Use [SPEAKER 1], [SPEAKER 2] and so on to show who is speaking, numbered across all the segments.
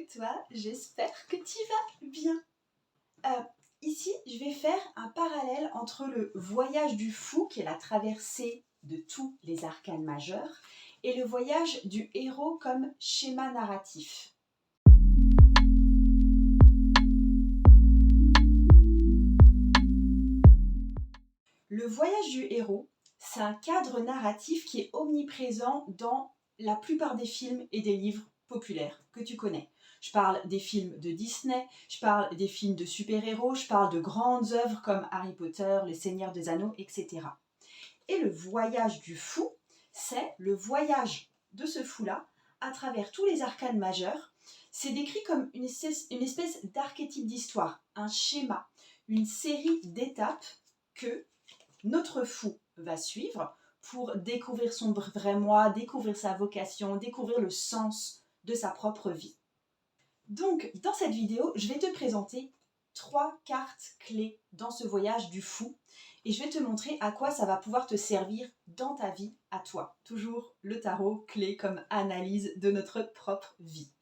[SPEAKER 1] toi, j'espère que tu vas bien. Ici, je vais faire un parallèle entre le voyage du fou, qui est la traversée de tous les arcanes majeurs, et le voyage du héros comme schéma narratif. Le voyage du héros, c'est un cadre narratif qui est omniprésent dans la plupart des films et des livres populaires que tu connais. Je parle des films de Disney, je parle des films de super-héros, je parle de grandes œuvres comme Harry Potter, Les Seigneurs des Anneaux, etc. Et le voyage du fou, c'est le voyage de ce fou-là à travers tous les arcanes majeurs. C'est décrit comme une espèce d'archétype d'histoire, un schéma, une série d'étapes que notre fou va suivre pour découvrir son vrai moi, découvrir sa vocation, découvrir le sens de sa propre vie. Donc, dans cette vidéo, je vais te présenter 3 cartes clés dans ce voyage du fou et je vais te montrer à quoi ça va pouvoir te servir dans ta vie à toi. Toujours le tarot clé comme analyse de notre propre vie.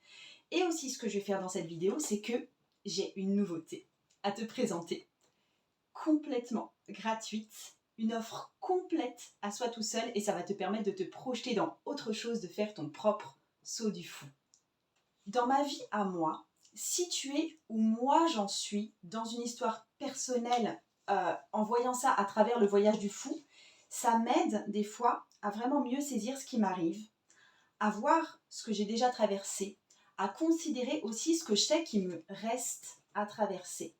[SPEAKER 1] Et aussi, ce que je vais faire dans cette vidéo, c'est que j'ai une nouveauté à te présenter, complètement gratuite, une offre complète à soi tout seul et ça va te permettre de te projeter dans autre chose, de faire ton propre saut du fou. Dans ma vie à moi, située où moi j'en suis, dans une histoire personnelle, en voyant ça à travers le voyage du fou, ça m'aide des fois à vraiment mieux saisir ce qui m'arrive, à voir ce que j'ai déjà traversé, à considérer aussi ce que je sais qui me reste à traverser.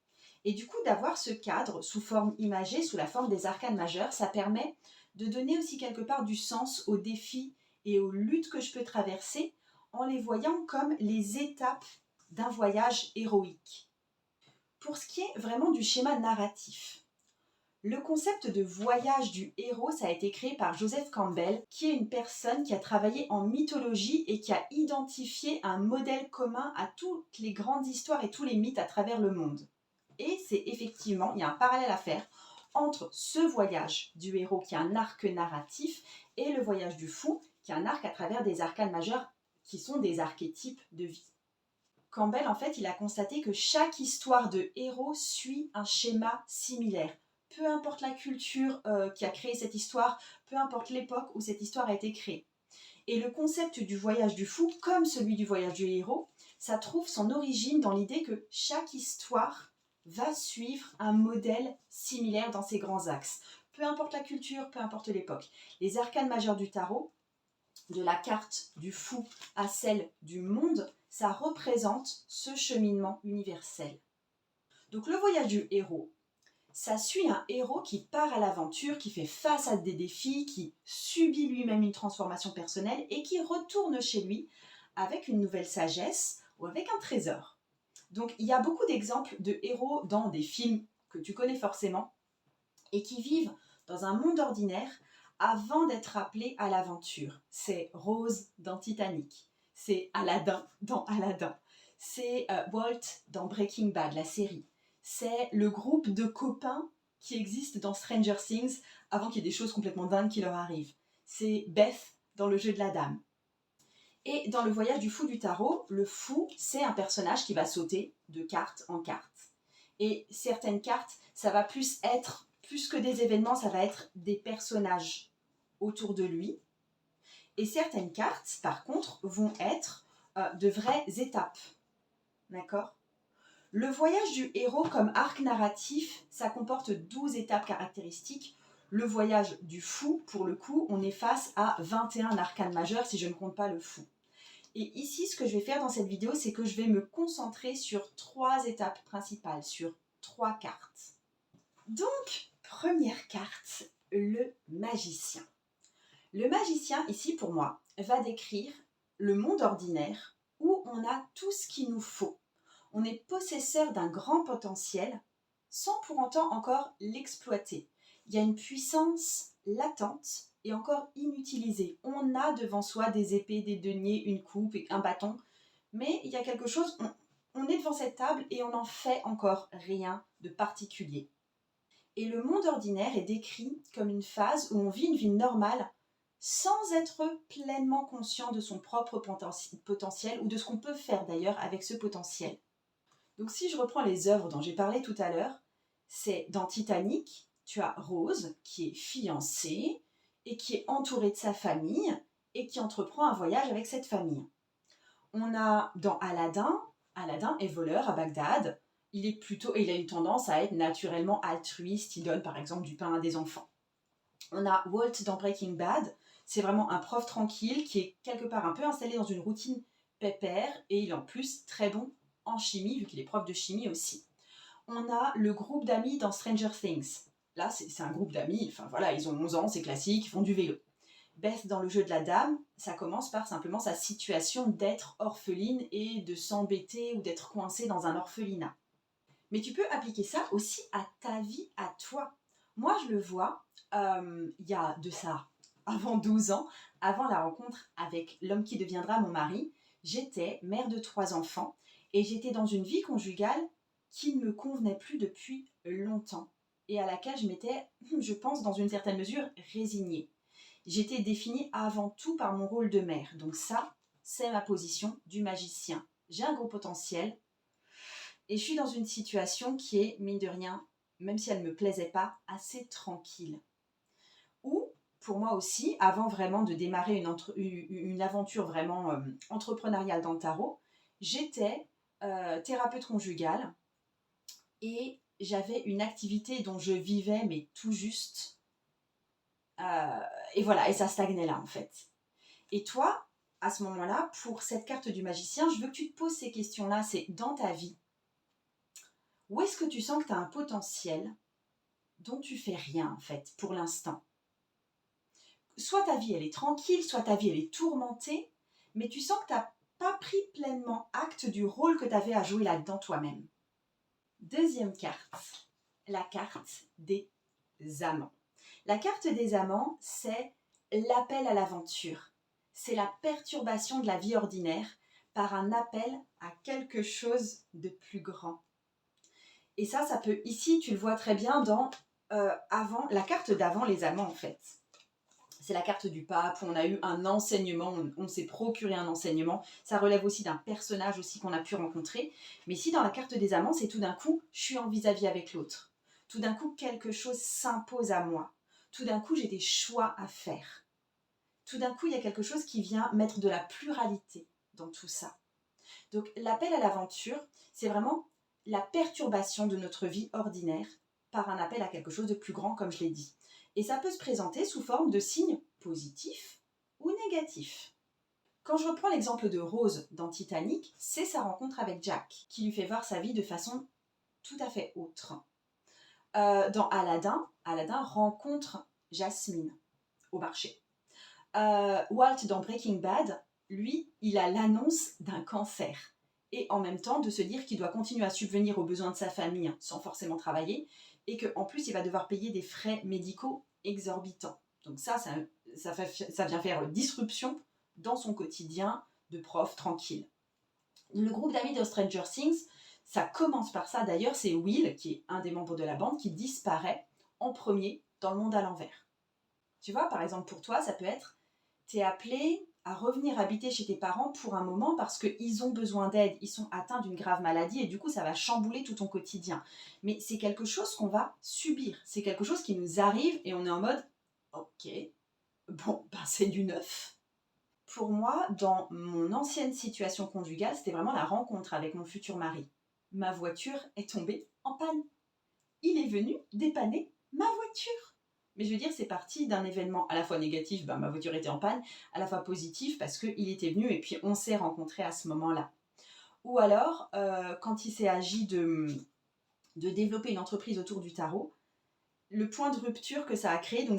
[SPEAKER 1] Et du coup, d'avoir ce cadre sous forme imagée, sous la forme des arcanes majeures, ça permet de donner aussi quelque part du sens aux défis et aux luttes que je peux traverser, en les voyant comme les étapes d'un voyage héroïque. Pour ce qui est vraiment du schéma narratif, le concept de voyage du héros, ça a été créé par Joseph Campbell, qui est une personne qui a travaillé en mythologie et qui a identifié un modèle commun à toutes les grandes histoires et tous les mythes à travers le monde. Et c'est effectivement, il y a un parallèle à faire entre ce voyage du héros qui a un arc narratif et le voyage du fou qui a un arc à travers des arcanes majeures qui sont des archétypes de vie. Campbell, en fait, il a constaté que chaque histoire de héros suit un schéma similaire. Peu importe la culture qui a créé cette histoire, peu importe l'époque où cette histoire a été créée. Et le concept du voyage du fou, comme celui du voyage du héros, ça trouve son origine dans l'idée que chaque histoire va suivre un modèle similaire dans ses grands axes. Peu importe la culture, peu importe l'époque. Les arcanes majeures du tarot, de la carte du fou à celle du monde, ça représente ce cheminement universel. Donc le voyage du héros, ça suit un héros qui part à l'aventure, qui fait face à des défis, qui subit lui-même une transformation personnelle et qui retourne chez lui avec une nouvelle sagesse ou avec un trésor. Donc il y a beaucoup d'exemples de héros dans des films que tu connais forcément et qui vivent dans un monde ordinaire avant d'être appelés à l'aventure. C'est Rose dans Titanic, c'est Aladdin dans Aladdin, c'est Walt dans Breaking Bad, la série. C'est le groupe de copains qui existe dans Stranger Things avant qu'il y ait des choses complètement dingues qui leur arrivent. C'est Beth dans Le Jeu de la Dame. Et dans le voyage du fou du tarot, le fou, c'est un personnage qui va sauter de carte en carte. Et certaines cartes, ça va plus être, plus que des événements, ça va être des personnages autour de lui. Et certaines cartes, par contre, vont être de vraies étapes. D'accord ? Le voyage du héros comme arc narratif, ça comporte 12 étapes caractéristiques. Le voyage du fou, pour le coup, on est face à 21 arcanes majeures si je ne compte pas le fou. Et ici, ce que je vais faire dans cette vidéo, c'est que je vais me concentrer sur 3 étapes principales, sur 3 cartes. Donc, première carte, le magicien. Le magicien, ici pour moi, va décrire le monde ordinaire où on a tout ce qu'il nous faut. On est possesseur d'un grand potentiel sans pour autant encore l'exploiter. Il y a une puissance latente et encore inutilisée. On a devant soi des épées, des deniers, une coupe et un bâton, mais il y a quelque chose, on est devant cette table et on n'en fait encore rien de particulier. Et le monde ordinaire est décrit comme une phase où on vit une vie normale sans être pleinement conscient de son propre potentiel ou de ce qu'on peut faire d'ailleurs avec ce potentiel. Donc si je reprends les œuvres dont j'ai parlé tout à l'heure, c'est dans Titanic, tu as Rose qui est fiancée et qui est entourée de sa famille et qui entreprend un voyage avec cette famille. On a dans Aladdin, Aladdin est voleur à Bagdad, il a une tendance à être naturellement altruiste, il donne par exemple du pain à des enfants. On a Walt dans Breaking Bad, c'est vraiment un prof tranquille qui est quelque part un peu installé dans une routine pépère et il est en plus très bon en chimie vu qu'il est prof de chimie aussi. On a le groupe d'amis dans Stranger Things. Là, c'est un groupe d'amis, enfin voilà, ils ont 11 ans, c'est classique, ils font du vélo. Beth, dans le jeu de la dame, ça commence par simplement sa situation d'être orpheline et de s'embêter ou d'être coincée dans un orphelinat. Mais tu peux appliquer ça aussi à ta vie, à toi. Moi, je le vois, il y a de ça, avant 12 ans, avant la rencontre avec l'homme qui deviendra mon mari, j'étais mère de 3 enfants et j'étais dans une vie conjugale qui ne me convenait plus depuis longtemps et à laquelle je m'étais, je pense, dans une certaine mesure, résignée. J'étais définie avant tout par mon rôle de mère. Donc ça, c'est ma position du magicien. J'ai un gros potentiel et je suis dans une situation qui est, mine de rien, même si elle ne me plaisait pas, assez tranquille. Ou, pour moi aussi, avant vraiment de démarrer une aventure vraiment entrepreneuriale dans le tarot, j'étais thérapeute conjugale et j'avais une activité dont je vivais, mais tout juste. Et voilà, et ça stagnait là en fait. Et toi, à ce moment-là, pour cette carte du magicien, je veux que tu te poses ces questions-là. C'est dans ta vie, où est-ce que tu sens que tu as un potentiel dont tu fais rien en fait pour l'instant? Soit ta vie elle est tranquille, soit ta vie elle est tourmentée, mais tu sens que tu n'as pas pris pleinement acte du rôle que tu avais à jouer là-dedans toi-même. Deuxième carte, la carte des amants. La carte des amants, c'est l'appel à l'aventure. C'est la perturbation de la vie ordinaire par un appel à quelque chose de plus grand. Et ça peut, ici, tu le vois très bien dans avant, la carte d'avant les amants en fait. C'est la carte du pape où on a eu un enseignement, on s'est procuré un enseignement. Ça relève aussi d'un personnage aussi qu'on a pu rencontrer. Mais ici, dans la carte des amants, c'est tout d'un coup, je suis en vis-à-vis avec l'autre. Tout d'un coup, quelque chose s'impose à moi. Tout d'un coup, j'ai des choix à faire. Tout d'un coup, il y a quelque chose qui vient mettre de la pluralité dans tout ça. Donc, l'appel à l'aventure, c'est vraiment la perturbation de notre vie ordinaire par un appel à quelque chose de plus grand, comme je l'ai dit. Et ça peut se présenter sous forme de signes positifs ou négatifs. Quand je reprends l'exemple de Rose dans Titanic, c'est sa rencontre avec Jack, qui lui fait voir sa vie de façon tout à fait autre. Dans Aladdin, Aladdin rencontre Jasmine au marché. Walt dans Breaking Bad, lui, il a l'annonce d'un cancer. Et en même temps, de se dire qu'il doit continuer à subvenir aux besoins de sa famille sans forcément travailler, et qu'en plus, il va devoir payer des frais médicaux exorbitants. Donc ça vient faire disruption dans son quotidien de prof tranquille. Le groupe d'amis de Stranger Things, ça commence par ça. D'ailleurs, c'est Will, qui est un des membres de la bande, qui disparaît en premier dans le monde à l'envers. Tu vois, par exemple, pour toi, ça peut être, t'es appelé à revenir habiter chez tes parents pour un moment parce qu'ils ont besoin d'aide, ils sont atteints d'une grave maladie et du coup, ça va chambouler tout ton quotidien. Mais c'est quelque chose qu'on va subir, c'est quelque chose qui nous arrive et on est en mode, ok, bon, ben c'est du neuf. Pour moi, dans mon ancienne situation conjugale, c'était vraiment la rencontre avec mon futur mari. Ma voiture est tombée en panne. Il est venu dépanner ma voiture. Mais je veux dire, c'est parti d'un événement à la fois négatif, ma voiture était en panne, à la fois positif parce qu'il était venu et puis on s'est rencontrés à ce moment-là. Ou alors, quand il s'est agi de développer une entreprise autour du tarot, le point de rupture que ça a créé, donc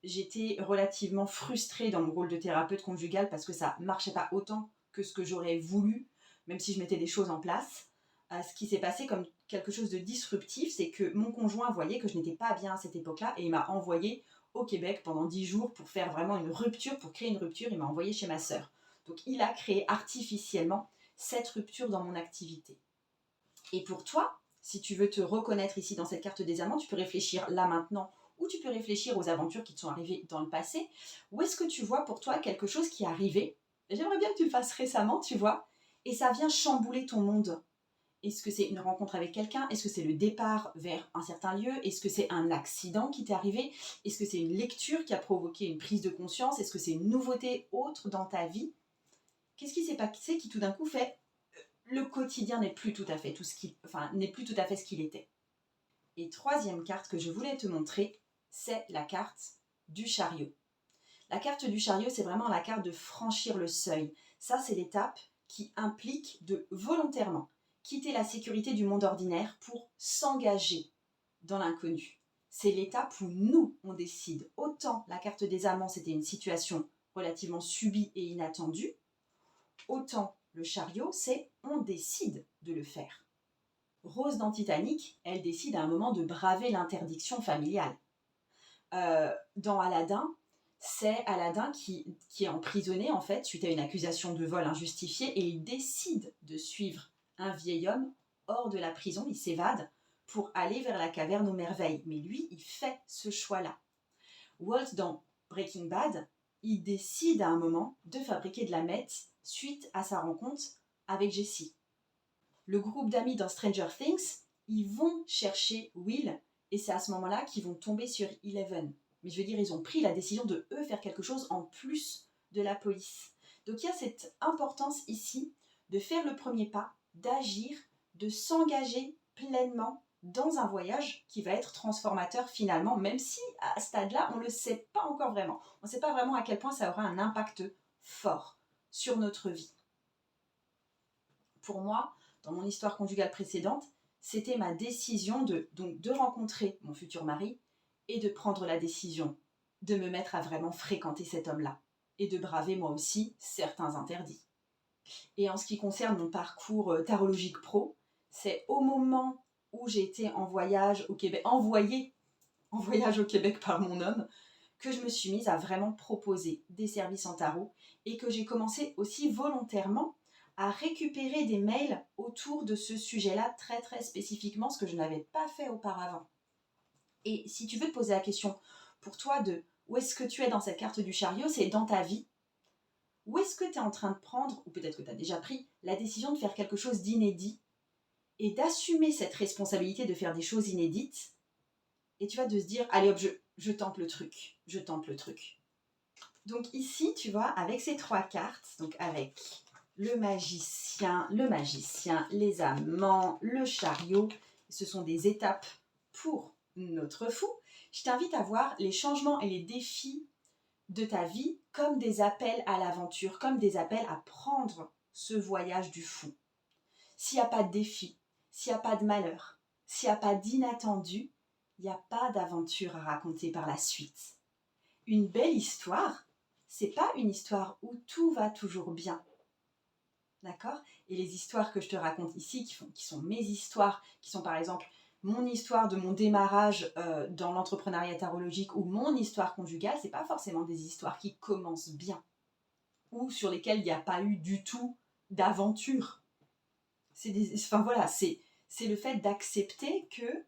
[SPEAKER 1] j'étais relativement frustrée dans mon rôle de thérapeute conjugale parce que ça marchait pas autant que ce que j'aurais voulu, même si je mettais des choses en place. Ce qui s'est passé comme quelque chose de disruptif, c'est que mon conjoint voyait que je n'étais pas bien à cette époque-là et il m'a envoyé au Québec pendant 10 jours pour faire vraiment une rupture, pour créer une rupture, il m'a envoyé chez ma sœur. Donc il a créé artificiellement cette rupture dans mon activité. Et pour toi, si tu veux te reconnaître ici dans cette carte des amants, tu peux réfléchir là maintenant ou tu peux réfléchir aux aventures qui te sont arrivées dans le passé. Ou est-ce que tu vois pour toi quelque chose qui est arrivé? J'aimerais bien que tu le fasses récemment, tu vois, et ça vient chambouler ton monde. Est-ce que c'est une rencontre avec quelqu'un? Est-ce que c'est le départ vers un certain lieu? Est-ce que c'est un accident qui t'est arrivé? Est-ce que c'est une lecture qui a provoqué une prise de conscience? Est-ce que c'est une nouveauté autre dans ta vie? Qu'est-ce qui s'est passé qui tout d'un coup fait le quotidien n'est plus tout à fait n'est plus tout à fait ce qu'il était? Et troisième carte que je voulais te montrer, c'est la carte du chariot. La carte du chariot, c'est vraiment la carte de franchir le seuil. Ça, c'est l'étape qui implique de volontairement quitter la sécurité du monde ordinaire pour s'engager dans l'inconnu. C'est l'étape où nous, on décide. Autant la carte des amants, c'était une situation relativement subie et inattendue, autant le chariot, c'est on décide de le faire. Rose dans Titanic, elle décide à un moment de braver l'interdiction familiale. Dans Aladdin, c'est Aladdin qui est emprisonné en fait suite à une accusation de vol injustifié et il décide de suivre un vieil homme hors de la prison, il s'évade pour aller vers la caverne aux merveilles. Mais lui, il fait ce choix-là. Walt dans Breaking Bad, il décide à un moment de fabriquer de la meth suite à sa rencontre avec Jesse. Le groupe d'amis dans Stranger Things, ils vont chercher Will et c'est à ce moment-là qu'ils vont tomber sur Eleven. Mais je veux dire, ils ont pris la décision de eux faire quelque chose en plus de la police. Donc il y a cette importance ici de faire le premier pas, d'agir, de s'engager pleinement dans un voyage qui va être transformateur finalement, même si à ce stade-là, on ne le sait pas encore vraiment. On ne sait pas vraiment à quel point ça aura un impact fort sur notre vie. Pour moi, dans mon histoire conjugale précédente, c'était ma décision de rencontrer mon futur mari et de prendre la décision de me mettre à vraiment fréquenter cet homme-là et de braver moi aussi certains interdits. Et en ce qui concerne mon parcours tarologique pro, c'est au moment où j'ai été en voyage au Québec, envoyée en voyage au Québec par mon homme, que je me suis mise à vraiment proposer des services en tarot et que j'ai commencé aussi volontairement à récupérer des mails autour de ce sujet-là très très spécifiquement, ce que je n'avais pas fait auparavant. Et si tu veux te poser la question pour toi de où est-ce que tu es dans cette carte du chariot, c'est dans ta vie. Où est-ce que tu es en train de prendre, ou peut-être que tu as déjà pris, la décision de faire quelque chose d'inédit et d'assumer cette responsabilité de faire des choses inédites et tu vas de se dire, allez hop, je tente le truc, je tente le truc. Donc ici, tu vois, avec ces trois cartes, donc avec le magicien, les amants, le chariot, ce sont des étapes pour notre fou. Je t'invite à voir les changements et les défis de ta vie comme des appels à l'aventure, comme des appels à prendre ce voyage du fou. S'il n'y a pas de défi, s'il n'y a pas de malheur, s'il n'y a pas d'inattendu, il n'y a pas d'aventure à raconter par la suite. Une belle histoire, c'est pas une histoire où tout va toujours bien. D'accord? Et les histoires que je te raconte ici, qui sont mes histoires, qui sont par exemple mon histoire de mon démarrage dans l'entrepreneuriat tarologique ou mon histoire conjugale, c'est pas forcément des histoires qui commencent bien ou sur lesquelles il n'y a pas eu du tout d'aventure. C'est le fait d'accepter que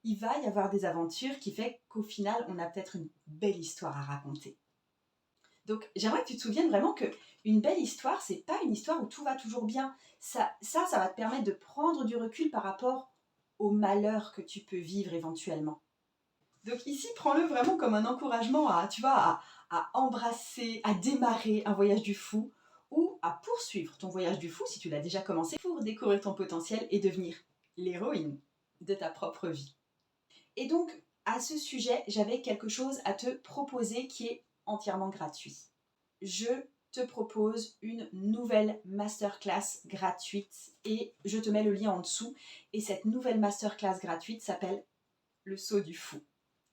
[SPEAKER 1] il va y avoir des aventures qui fait qu'au final, on a peut-être une belle histoire à raconter. Donc, j'aimerais que tu te souviennes vraiment qu'une belle histoire, c'est pas une histoire où tout va toujours bien. Ça va te permettre de prendre du recul par rapport au malheur que tu peux vivre éventuellement. Donc ici, prends-le vraiment comme un encouragement à embrasser, à démarrer un voyage du fou ou à poursuivre ton voyage du fou si tu l'as déjà commencé pour découvrir ton potentiel et devenir l'héroïne de ta propre vie. Et donc, à ce sujet, j'avais quelque chose à te proposer qui est entièrement gratuit. Je te propose une nouvelle masterclass gratuite et je te mets le lien en dessous. Et cette nouvelle masterclass gratuite s'appelle le saut du fou.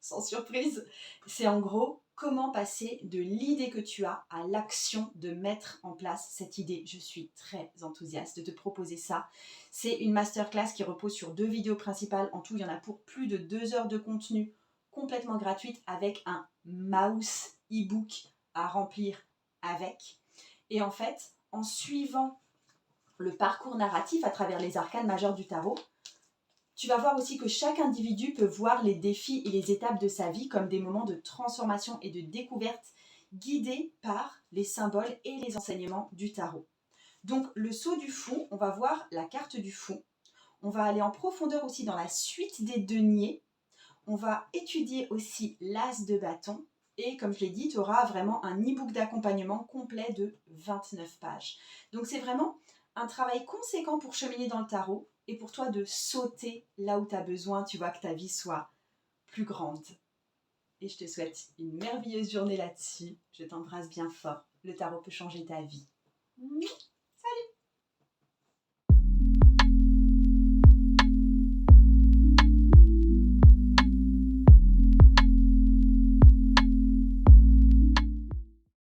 [SPEAKER 1] Sans surprise, c'est en gros comment passer de l'idée que tu as à l'action de mettre en place cette idée. Je suis très enthousiaste de te proposer ça. C'est une masterclass qui repose sur 2 vidéos principales. En tout, il y en a pour plus de 2 heures de contenu complètement gratuite avec un mouse e-book à remplir avec. Et en fait, en suivant le parcours narratif à travers les arcanes majeures du tarot, Tu vas voir aussi que chaque individu peut voir les défis et les étapes de sa vie comme des moments de transformation et de découverte guidés par les symboles et les enseignements du tarot. Donc le saut du fou, on va voir la carte du fou. On va aller en profondeur aussi dans la suite des deniers. On va étudier aussi l'as de bâton. Et comme je l'ai dit, tu auras vraiment un e-book d'accompagnement complet de 29 pages. Donc c'est vraiment un travail conséquent pour cheminer dans le tarot et pour toi de sauter là où tu as besoin, tu vois, que ta vie soit plus grande. Et je te souhaite une merveilleuse journée là-dessus. Je t'embrasse bien fort. Le tarot peut changer ta vie.